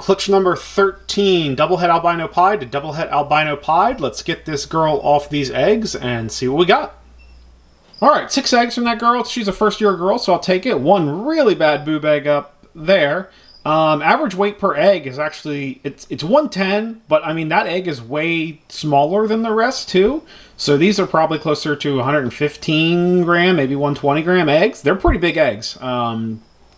Clutch number 13, double het albino pied to double het albino pied. Let's get this girl off these eggs and see what we got. Alright, 6 eggs from that girl. She's a first-year girl, so I'll take it. One really bad boob egg up there. Average weight per egg is actually, it's 110, but I mean, that egg is way smaller than the rest, too. So these are probably closer to 115 gram, maybe 120 gram eggs. They're pretty big eggs,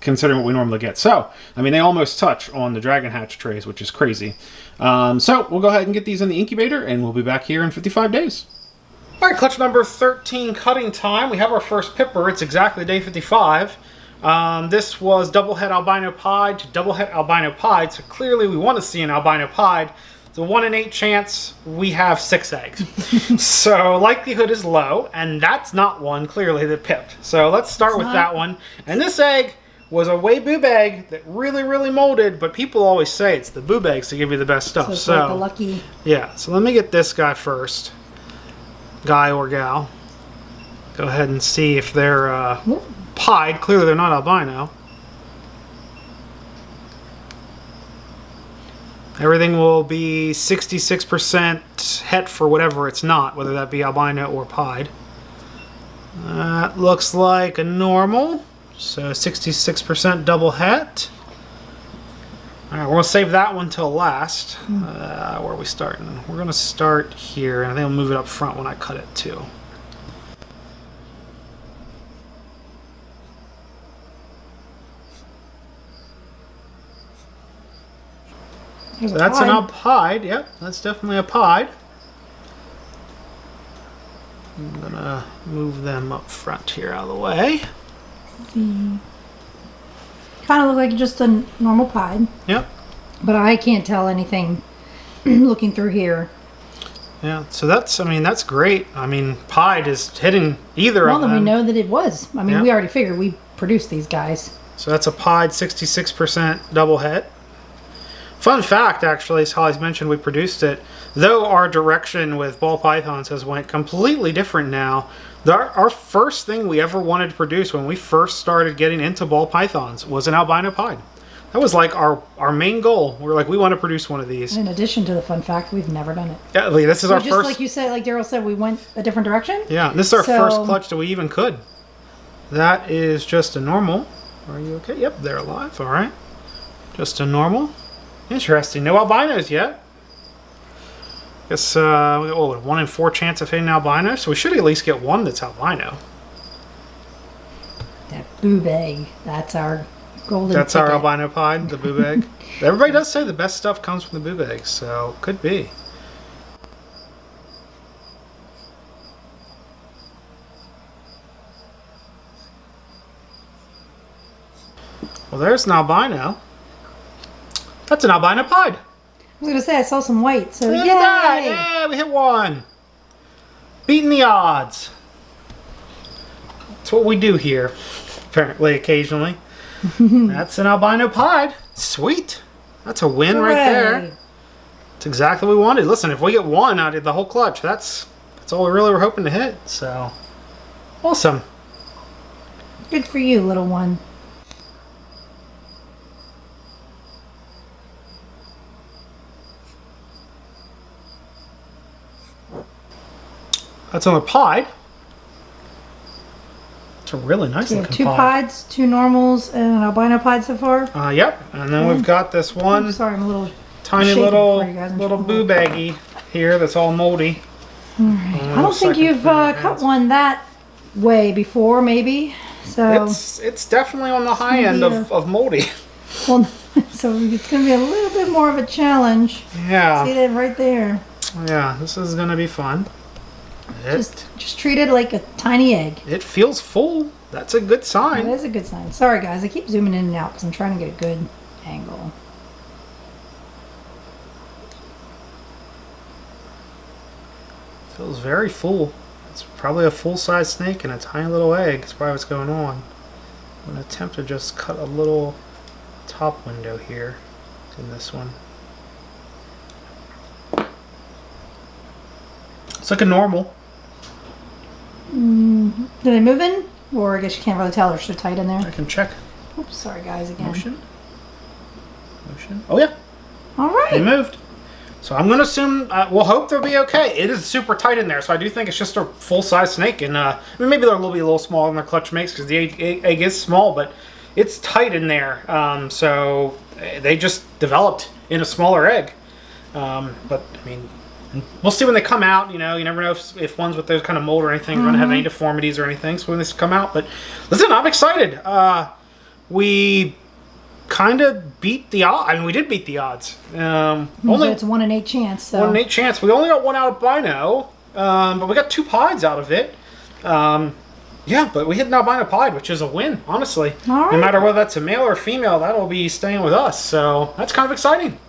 considering what we normally get. So, I mean, they almost touch on the Dragon Hatch trays, which is crazy. So, we'll go ahead and get these in the incubator, and we'll be back here in 55 days. All right, clutch number 13, cutting time. We have our first pipper. It's exactly day 55. This was double het albino pied to double het albino pied, so clearly we want to see an albino pied. It's a 1 in 8 chance we have 6 eggs. So likelihood is low, and that's not one clearly that pipped. So let's start with that one. And this egg was a way boob egg that really molded, but people always say it's the boob eggs that give you the best stuff. So it's like a lucky. Yeah, so let me get this guy first. Guy or gal. Go ahead and see if they're pied. Clearly they're not albino. Everything will be 66% het for whatever it's not, whether that be albino or pied. That looks like a normal. So 66% double het. Alright, we're going to save that one till last. Where are we starting? We're going to start here, and I think I'll move it up front when I cut it too. So that's an pied. Yep, that's definitely a pied. I'm going to move them up front here out of the way. Kind of look like just a normal pied. Yep. But I can't tell anything looking through here. Yeah, so that's, I mean, that's great. I mean, pied is hitting either of them. Well, then we know that it was. I mean, we already figured we produced these guys. So that's a pied 66% double het. Fun fact, actually, as Holly's mentioned, we produced it. Though our direction with ball pythons has went completely different now, our first thing we ever wanted to produce when we first started getting into ball pythons was an albino pied. That was like our main goal. We were like, we want to produce one of these. In addition to the fun fact, we've never done it. Yeah, this is our just first. Like you said, like Daryl said, we went a different direction. Yeah, this is our first clutch that we even could. That is just a normal. Are you okay? Yep, they're alive. All right. Just a normal. Interesting. No albinos yet. Guess, 1 in 4 chance of hitting albino, so we should at least get one that's albino. That boob egg. That's our golden That's ticket. our albino pied, the boob egg. Everybody does say the best stuff comes from the boob eggs, so could be. Well, there's an albino. That's an albino pied. I was going to say, I saw some white, so Look yay! at that! Yeah, we hit one. Beating the odds. That's what we do here, apparently, occasionally. That's an albino pied. Sweet. That's a win right there. That's exactly what we wanted. Listen, if we get one out of the whole clutch, that's all we really were hoping to hit. So, awesome. Good for you, little one. That's on the pied. It's a really nice looking pied. 2 pieds, 2 normals, and an albino pied so far. Yep. And then we've got this one. Sorry, I'm a little tiny little boo baggy here that's all moldy. All right. I don't think you've cut one that way before, maybe. So it's definitely on the high end of moldy. Well, so it's going to be a little bit more of a challenge. Yeah. See that right there? Yeah, this is going to be fun. Just treat it like a tiny egg. It feels full. That's a good sign. That is a good sign. Sorry, guys. I keep zooming in and out because I'm trying to get a good angle. Feels very full. It's probably a full-size snake and a tiny little egg. That's probably what's going on. I'm going to attempt to just cut a little top window here in this one. It's like a normal. Did they move in? Or I guess you can't really tell. They're so tight in there. I can check. Oops, sorry guys again. Motion. Oh yeah. All right. They moved. So I'm going to assume, we'll hope they'll be okay. It is super tight in there, so I do think it's just a full-size snake. And I mean, maybe they'll be a little smaller than their clutch makes because the egg is small, but it's tight in there. So they just developed in a smaller egg. But, I mean, we'll see when they come out. You know, you never know if ones with those kind of mold or anything are going to have any deformities or anything. So when they come out. But listen, I'm excited. We kind of beat the odds. I mean, we did beat the odds. Only it's a 1 in 8 chance. So. 1 in 8 chance. We only got one albino, but we got 2 pieds out of it. Yeah, but we hit an albino pied, which is a win, honestly. All right. No matter whether that's a male or a female, that'll be staying with us. So that's kind of exciting.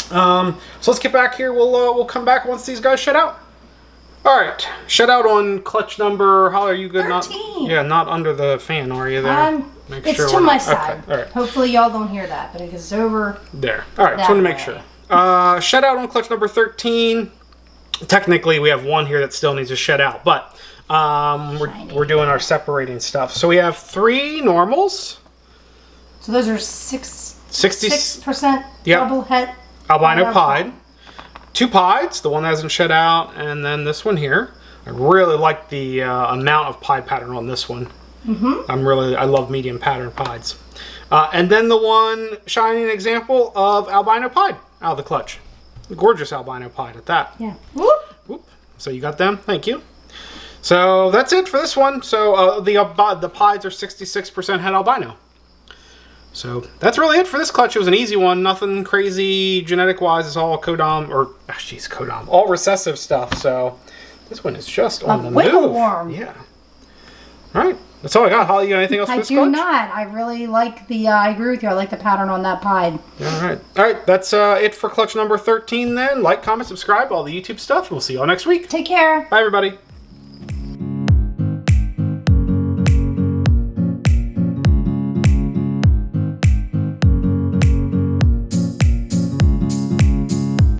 So let's get back here. We'll come back once these guys shed out. All right, shed out on clutch number. How are you good? 13. Not under the fan, are you there? It's to my side. Okay. All right. Hopefully y'all don't hear that, but it's over there. All right, just want to make sure. Shed out on clutch number 13. Technically, we have one here that still needs to shed out, but we're doing our separating stuff. So we have 3 normals. So those are 66% double het albino pied. 2 pieds, the one that hasn't shed out, and then this one here. I really like the amount of pied pattern on this one. I love medium pattern pieds. And then the one shining example of albino pied out of the clutch. Gorgeous albino pied at that. Yeah. Whoop. Whoop. So you got them. Thank you. So that's it for this one. So the pieds are 66% het albino. So that's really it for this clutch. It was an easy one. Nothing crazy genetic-wise. It's all codom, codom. All recessive stuff. So this one is just on the wiggle move. worm. Yeah. All right. That's all I got. Holly, you got anything else for this clutch? I do not. I really like the, I agree with you. I like the pattern on that pied. All right. All right. That's it for clutch number 13 then. Like, comment, subscribe, all the YouTube stuff. We'll see you all next week. Take care. Bye, everybody.